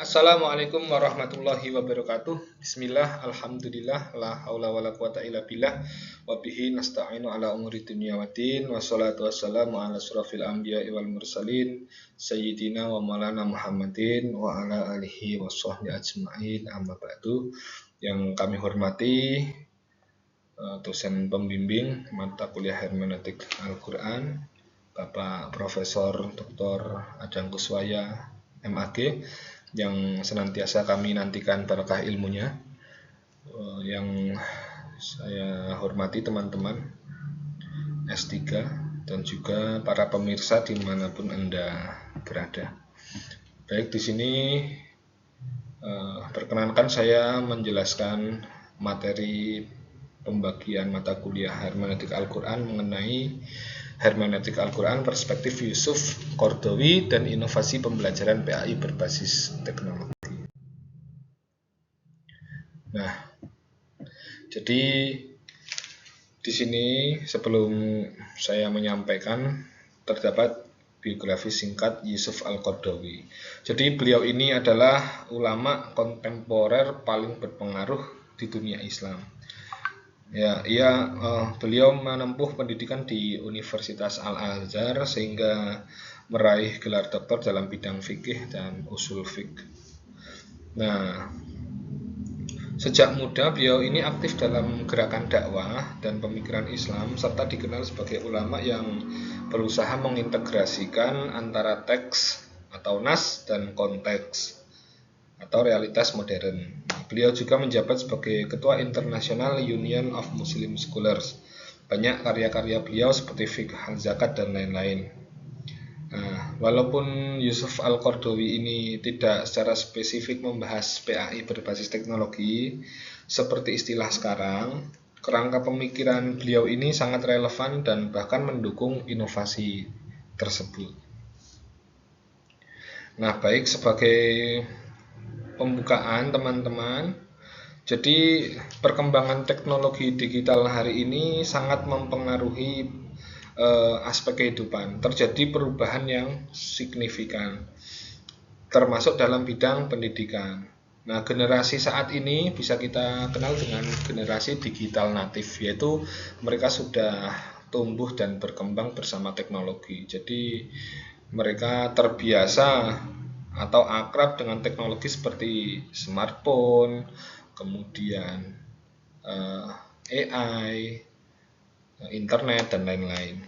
Assalamualaikum warahmatullahi wabarakatuh. Bismillah, alhamdulillah, la haula wala quwata illa billah, wa bihi nasta'inu ala umuri dunya waddin, wassalatu wassalamu ala asrofil anbiya'i wal mursalin, sayyidina wa maulana Muhammadin, wa ala alihi wa sahbihi ajma'in, amma ba'du. Yang kami hormati dosen pembimbing mata kuliah hermeneutik Al-Quran, Bapak Profesor Dr. Adang Kuswaya, MAG, yang senantiasa kami nantikan berkah ilmunya. Yang saya hormati teman-teman S3 dan juga para pemirsa dimanapun Anda berada. Baik, di sini perkenankan saya menjelaskan materi pembagian mata kuliah hermeneutik Al-Quran mengenai hermeneutik Al-Quran, perspektif Yusuf Qaradawi, dan inovasi pembelajaran PAI berbasis teknologi. Nah, jadi di sini sebelum saya menyampaikan terdapat biografi singkat Yusuf Al-Qaradawi. Jadi beliau ini adalah ulama kontemporer paling berpengaruh di dunia Islam. Beliau menempuh pendidikan di Universitas Al-Azhar sehingga meraih gelar doktor dalam bidang fikih dan usul fiqh. Nah, sejak muda beliau ini aktif dalam gerakan dakwah dan pemikiran Islam serta dikenal sebagai ulama yang berusaha mengintegrasikan antara teks atau nas dan konteks atau realitas modern. Beliau juga menjabat sebagai Ketua International Union of Muslim Scholars. Banyak karya-karya beliau seperti Fiqh Al-Zakat dan lain-lain. Walaupun Yusuf Al-Qaradawi ini tidak secara spesifik membahas PAI berbasis teknologi seperti istilah sekarang, kerangka pemikiran beliau ini sangat relevan dan bahkan mendukung inovasi tersebut. Nah, baik, sebagai pembukaan teman-teman, jadi perkembangan teknologi digital hari ini sangat mempengaruhi aspek kehidupan. Terjadi perubahan yang signifikan, termasuk dalam bidang pendidikan. Nah, generasi saat ini bisa kita kenal dengan generasi digital natif, yaitu mereka sudah tumbuh dan berkembang bersama teknologi. Jadi mereka terbiasa atau akrab dengan teknologi seperti smartphone, kemudian AI, internet, dan lain-lain.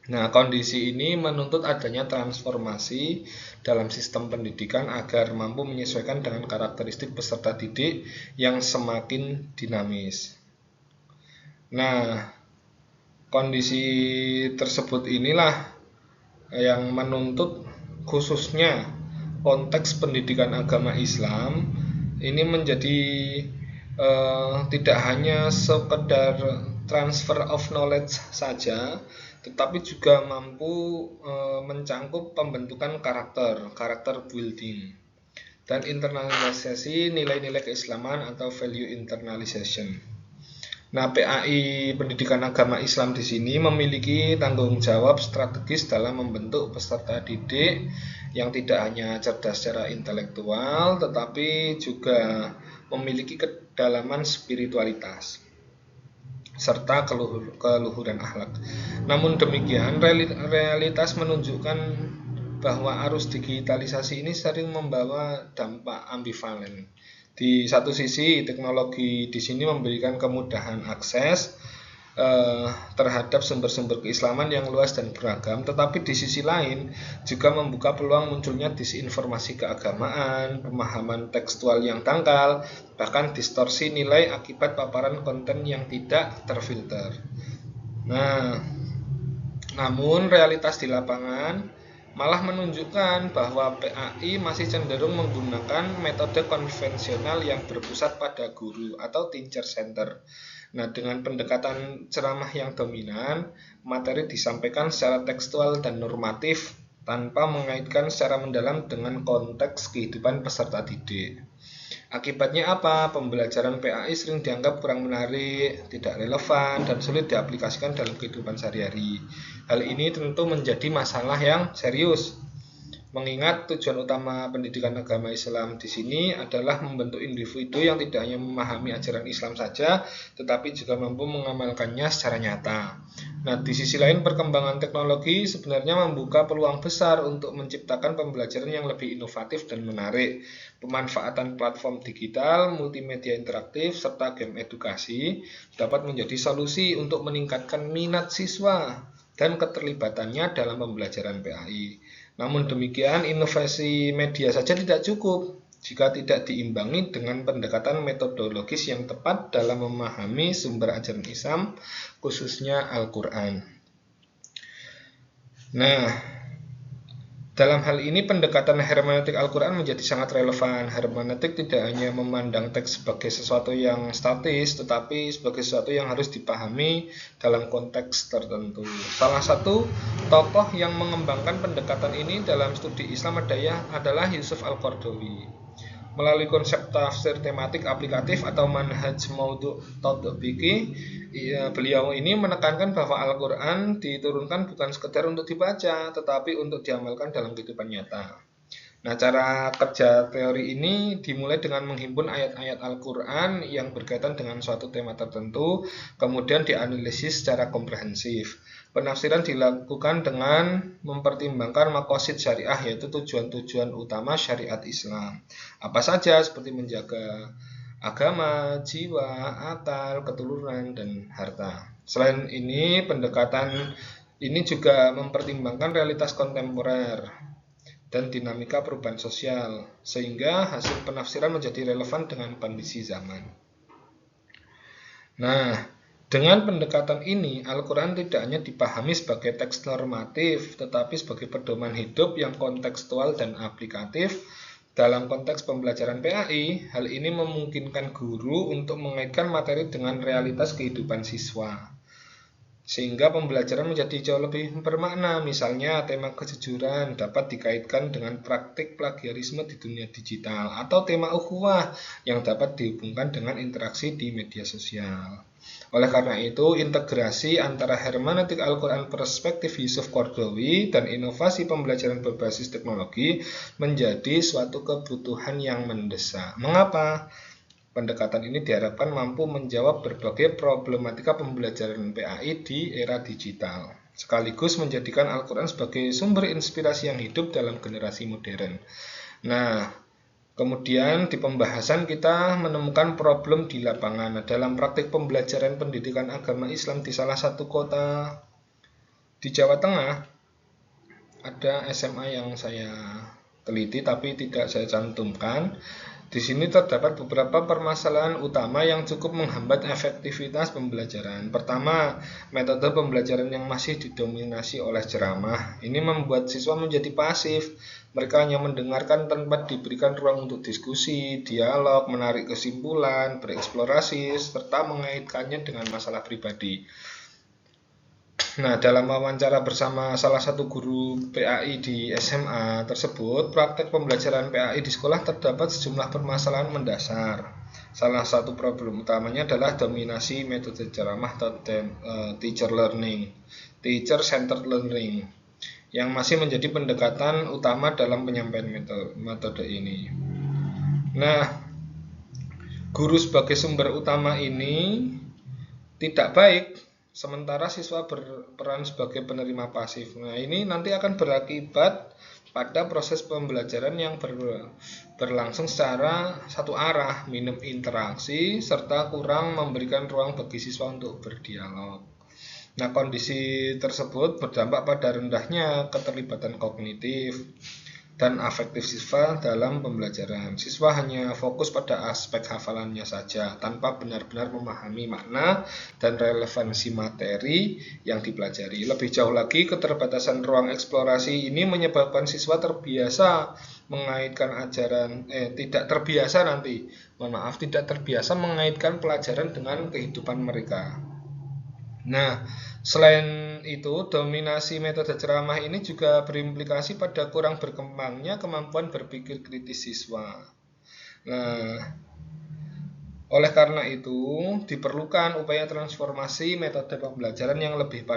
Nah, kondisi ini menuntut adanya transformasi dalam sistem pendidikan agar mampu menyesuaikan dengan karakteristik peserta didik yang semakin dinamis. Nah, kondisi tersebut inilah yang menuntut khususnya konteks pendidikan agama Islam ini menjadi tidak hanya sekedar transfer of knowledge saja, tetapi juga mampu mencangkup pembentukan karakter building, dan internalisasi nilai-nilai keislaman atau value internalization. Nah, PAI Pendidikan Agama Islam di sini memiliki tanggung jawab strategis dalam membentuk peserta didik yang tidak hanya cerdas secara intelektual, tetapi juga memiliki kedalaman spiritualitas serta keluhuran akhlak. Namun demikian, realitas menunjukkan bahwa arus digitalisasi ini sering membawa dampak ambivalen. Di satu sisi, teknologi di sini memberikan kemudahan akses terhadap sumber-sumber keislaman yang luas dan beragam, tetapi di sisi lain juga membuka peluang munculnya disinformasi keagamaan, pemahaman tekstual yang dangkal, bahkan distorsi nilai akibat paparan konten yang tidak terfilter. Nah, namun realitas di lapangan malah menunjukkan bahwa PAI masih cenderung menggunakan metode konvensional yang berpusat pada guru atau teacher center. Nah, dengan pendekatan ceramah yang dominan, materi disampaikan secara tekstual dan normatif tanpa mengaitkan secara mendalam dengan konteks kehidupan peserta didik. Akibatnya apa? Pembelajaran PAI sering dianggap kurang menarik, tidak relevan, dan sulit diaplikasikan dalam kehidupan sehari-hari. Hal ini tentu menjadi masalah yang serius. Mengingat tujuan utama pendidikan agama Islam di sini adalah membentuk individu yang tidak hanya memahami ajaran Islam saja, tetapi juga mampu mengamalkannya secara nyata. Nah, di sisi lain perkembangan teknologi sebenarnya membuka peluang besar untuk menciptakan pembelajaran yang lebih inovatif dan menarik. Pemanfaatan platform digital, multimedia interaktif, serta game edukasi dapat menjadi solusi untuk meningkatkan minat siswa dan keterlibatannya dalam pembelajaran PAI. Namun demikian, inovasi media saja tidak cukup jika tidak diimbangi dengan pendekatan metodologis yang tepat dalam memahami sumber ajaran Islam, khususnya Al-Quran. Nah, dalam hal ini pendekatan hermeneutik Al-Quran menjadi sangat relevan. Hermeneutik tidak hanya memandang teks sebagai sesuatu yang statis, tetapi sebagai sesuatu yang harus dipahami dalam konteks tertentu. Salah satu tokoh yang mengembangkan pendekatan ini dalam studi Islam adalah Yusuf Al-Qaradawi. Melalui konsep tafsir tematik aplikatif atau manhaj maudhu' tatbiqi, beliau ini menekankan bahwa Al-Quran diturunkan bukan sekedar untuk dibaca, tetapi untuk diamalkan dalam kehidupan nyata. Nah, cara kerja teori ini dimulai dengan menghimpun ayat-ayat Al-Quran yang berkaitan dengan suatu tema tertentu, kemudian dianalisis secara komprehensif. Penafsiran dilakukan dengan mempertimbangkan maqasid syariah, yaitu tujuan-tujuan utama syariat Islam. Apa saja seperti menjaga agama, jiwa, akal, keturunan, dan harta. Selain ini, pendekatan ini juga mempertimbangkan realitas kontemporer dan dinamika perubahan sosial, sehingga hasil penafsiran menjadi relevan dengan kondisi zaman. Nah, dengan pendekatan ini, Al-Quran tidak hanya dipahami sebagai teks normatif, tetapi sebagai pedoman hidup yang kontekstual dan aplikatif. Dalam konteks pembelajaran PAI, hal ini memungkinkan guru untuk mengaitkan materi dengan realitas kehidupan siswa, sehingga pembelajaran menjadi jauh lebih bermakna. Misalnya, tema kejujuran dapat dikaitkan dengan praktik plagiarisme di dunia digital, atau tema ukhuwah yang dapat dihubungkan dengan interaksi di media sosial. Oleh karena itu, integrasi antara hermeneutik Al-Quran perspektif Yusuf Qaradawi dan inovasi pembelajaran berbasis teknologi menjadi suatu kebutuhan yang mendesak. Mengapa? Pendekatan ini diharapkan mampu menjawab berbagai problematika pembelajaran PAI di era digital, sekaligus menjadikan Al-Quran sebagai sumber inspirasi yang hidup dalam generasi modern. Nah, kemudian di pembahasan kita menemukan problem di lapangan. Dalam praktik pembelajaran pendidikan agama Islam di salah satu kota di Jawa Tengah, ada SMA yang saya teliti tapi tidak saya cantumkan. Di sini terdapat beberapa permasalahan utama yang cukup menghambat efektivitas pembelajaran. Pertama, metode pembelajaran yang masih didominasi oleh ceramah. Ini membuat siswa menjadi pasif. Mereka hanya mendengarkan tanpa diberikan ruang untuk diskusi, dialog, menarik kesimpulan, bereksplorasi, serta mengaitkannya dengan masalah pribadi. Nah, dalam wawancara bersama salah satu guru PAI di SMA tersebut, praktek pembelajaran PAI di sekolah terdapat sejumlah permasalahan mendasar. Salah satu problem utamanya adalah dominasi metode ceramah atau teacher centered learning, yang masih menjadi pendekatan utama dalam penyampaian metode ini. Nah, guru sebagai sumber utama ini tidak baik, sementara siswa berperan sebagai penerima pasif. Nah, ini nanti akan berakibat pada proses pembelajaran yang berlangsung secara satu arah, minim interaksi, serta kurang memberikan ruang bagi siswa untuk berdialog. Nah, kondisi tersebut berdampak pada rendahnya keterlibatan kognitif dan afektif siswa dalam pembelajaran. Siswa hanya fokus pada aspek hafalannya saja, tanpa benar-benar memahami makna dan relevansi materi yang dipelajari. Lebih jauh lagi, keterbatasan ruang eksplorasi ini menyebabkan siswa terbiasa mengaitkan tidak terbiasa mengaitkan pelajaran dengan kehidupan mereka. Nah, selain itu, dominasi metode ceramah ini juga berimplikasi pada kurang berkembangnya kemampuan berpikir kritis siswa. Nah, oleh karena itu, diperlukan upaya transformasi metode pembelajaran yang lebih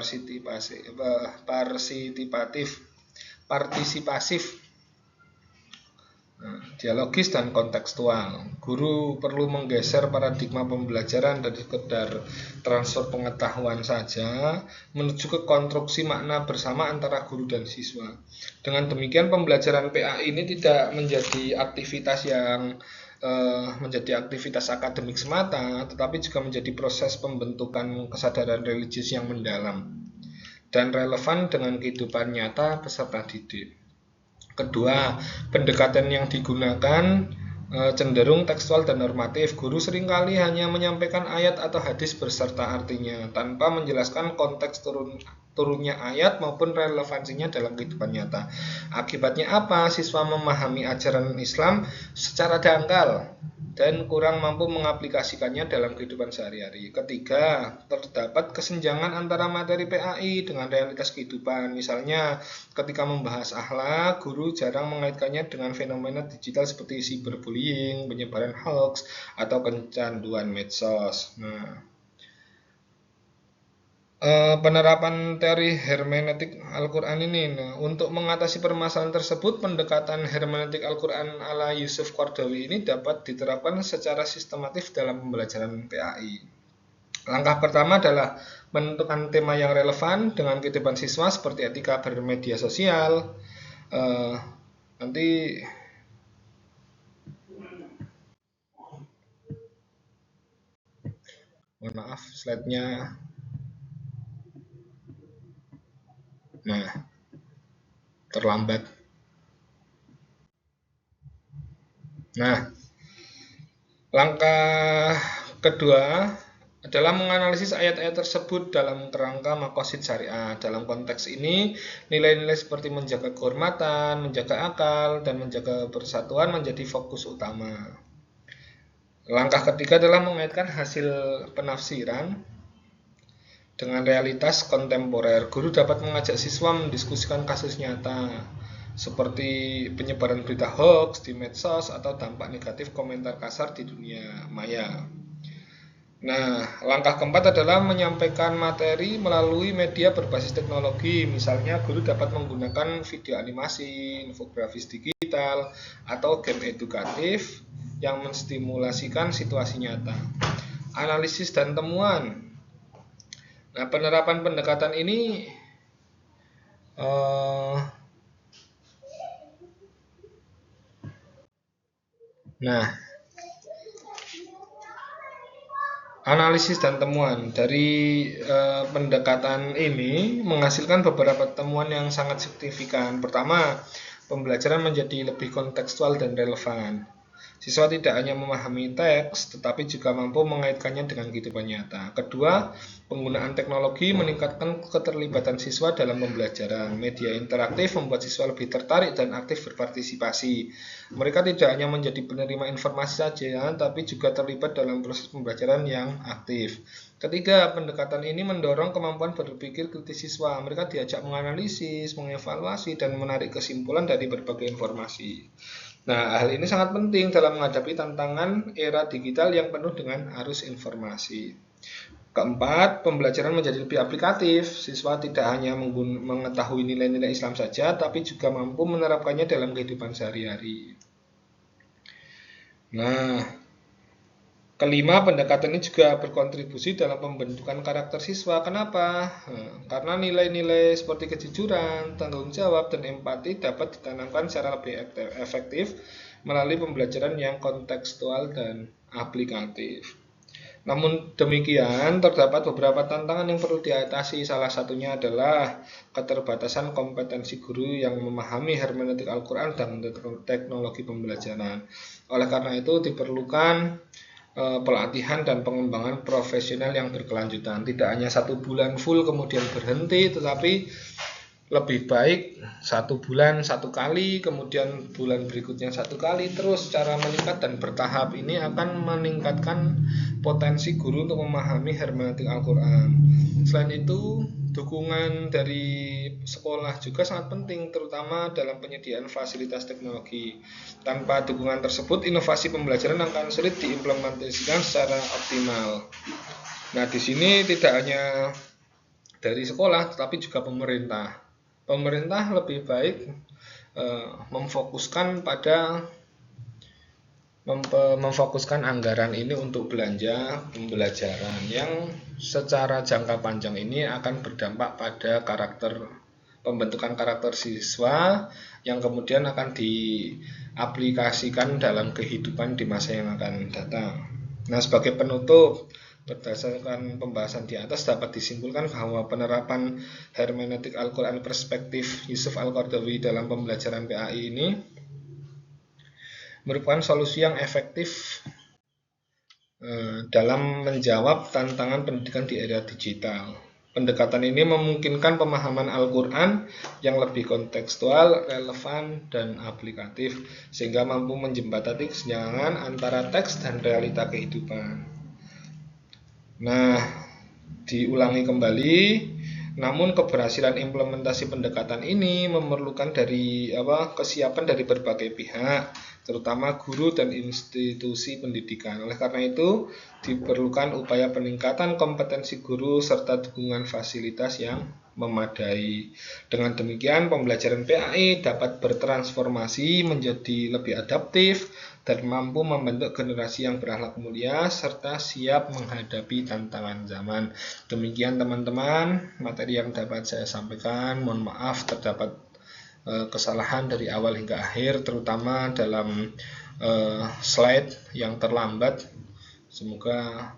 partisipasif dialogis dan kontekstual. Guru perlu menggeser paradigma pembelajaran dari sekedar transfer pengetahuan saja menuju ke konstruksi makna bersama antara guru dan siswa. Dengan demikian pembelajaran PAI ini tidak menjadi aktivitas akademik semata, tetapi juga menjadi proses pembentukan kesadaran religius yang mendalam dan relevan dengan kehidupan nyata peserta didik. Kedua, pendekatan yang digunakan cenderung tekstual dan normatif. Guru seringkali hanya menyampaikan ayat atau hadis beserta artinya tanpa menjelaskan konteks turunnya ayat maupun relevansinya dalam kehidupan nyata. Akibatnya apa? Siswa memahami ajaran Islam secara dangkal dan kurang mampu mengaplikasikannya dalam kehidupan sehari-hari. Ketiga, terdapat kesenjangan antara materi PAI dengan realitas kehidupan. Misalnya, ketika membahas akhlak, guru jarang mengaitkannya dengan fenomena digital seperti cyberbullying, penyebaran hoax, atau kecanduan medsos. Penerapan teori hermeneutik Al-Quran ini. Untuk mengatasi permasalahan tersebut, pendekatan hermeneutik Al-Quran ala Yusuf Qaradawi ini dapat diterapkan secara sistematif dalam pembelajaran PAI. Langkah pertama adalah menentukan tema yang relevan dengan kehidupan siswa seperti etika bermedia sosial. Mohon maaf, slide-nya. Terlambat. Langkah kedua adalah menganalisis ayat-ayat tersebut dalam kerangka maqasid syariah. Dalam konteks ini, nilai-nilai seperti menjaga kehormatan, menjaga akal, dan menjaga persatuan menjadi fokus utama. Langkah ketiga adalah mengaitkan hasil penafsiran dengan realitas kontemporer. Guru dapat mengajak siswa mendiskusikan kasus nyata seperti penyebaran berita hoax di medsos atau dampak negatif komentar kasar di dunia maya. Langkah keempat adalah menyampaikan materi melalui media berbasis teknologi. Misalnya, guru dapat menggunakan video animasi, infografis digital, atau game edukatif yang menstimulasikan situasi nyata. Analisis dan temuan. Penerapan pendekatan ini analisis dan temuan dari pendekatan ini menghasilkan beberapa temuan yang sangat signifikan. Pertama, pembelajaran menjadi lebih kontekstual dan relevan. Siswa tidak hanya memahami teks, tetapi juga mampu mengaitkannya dengan kehidupan nyata. Kedua, penggunaan teknologi meningkatkan keterlibatan siswa dalam pembelajaran. Media interaktif membuat siswa lebih tertarik dan aktif berpartisipasi. Mereka tidak hanya menjadi penerima informasi saja, tapi juga terlibat dalam proses pembelajaran yang aktif. Ketiga, pendekatan ini mendorong kemampuan berpikir kritis siswa. Mereka diajak menganalisis, mengevaluasi, dan menarik kesimpulan dari berbagai informasi. Hal ini sangat penting dalam menghadapi tantangan era digital yang penuh dengan arus informasi. Keempat, pembelajaran menjadi lebih aplikatif. Siswa tidak hanya mengetahui nilai-nilai Islam saja, tapi juga mampu menerapkannya dalam kehidupan sehari-hari. Kelima, pendekatan ini juga berkontribusi dalam pembentukan karakter siswa. Kenapa? Karena nilai-nilai seperti kejujuran, tanggung jawab, dan empati dapat ditanamkan secara lebih efektif melalui pembelajaran yang kontekstual dan aplikatif. Namun demikian, terdapat beberapa tantangan yang perlu diatasi. Salah satunya adalah keterbatasan kompetensi guru yang memahami hermeneutik Al-Quran dan teknologi pembelajaran. Oleh karena itu, diperlukan pelatihan dan pengembangan profesional yang berkelanjutan. Tidak hanya 1 bulan full kemudian berhenti, tetapi lebih baik 1 bulan 1 kali, kemudian bulan berikutnya 1 kali, terus secara meningkat dan bertahap. Ini akan meningkatkan potensi guru untuk memahami hermeneutik Al-Quran. Selain itu, dukungan dari sekolah juga sangat penting, terutama dalam penyediaan fasilitas teknologi. Tanpa dukungan tersebut, inovasi pembelajaran akan sulit diimplementasikan secara optimal. Di sini tidak hanya dari sekolah, tetapi juga pemerintah. Pemerintah lebih baik memfokuskan pada memfokuskan anggaran ini untuk belanja pembelajaran yang secara jangka panjang ini akan berdampak pada pembentukan karakter siswa yang kemudian akan diaplikasikan dalam kehidupan di masa yang akan datang. Nah, sebagai penutup, berdasarkan pembahasan di atas dapat disimpulkan bahwa penerapan hermeneutik Al-Quran perspektif Yusuf Al-Qaradawi dalam pembelajaran PAI ini merupakan solusi yang efektif dalam menjawab tantangan pendidikan di era digital. Pendekatan ini memungkinkan pemahaman Al-Quran yang lebih kontekstual, relevan, dan aplikatif, sehingga mampu menjembatani kesenjangan antara teks dan realita kehidupan. Nah, diulangi kembali, namun keberhasilan implementasi pendekatan ini memerlukan kesiapan dari berbagai pihak, terutama guru dan institusi pendidikan. Oleh karena itu, diperlukan upaya peningkatan kompetensi guru serta dukungan fasilitas yang memadai. Dengan demikian, pembelajaran PAI dapat bertransformasi menjadi lebih adaptif dan mampu membentuk generasi yang berakhlak mulia serta siap menghadapi tantangan zaman. Demikian teman-teman, materi yang dapat saya sampaikan. Mohon maaf terdapat kesalahan dari awal hingga akhir, terutama dalam slide yang terlambat. Semoga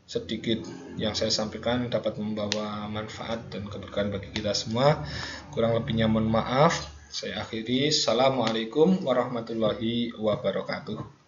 sedikit yang saya sampaikan dapat membawa manfaat dan keberkahan bagi kita semua. Kurang lebihnya mohon maaf. Saya akhiri. Assalamualaikum warahmatullahi wabarakatuh.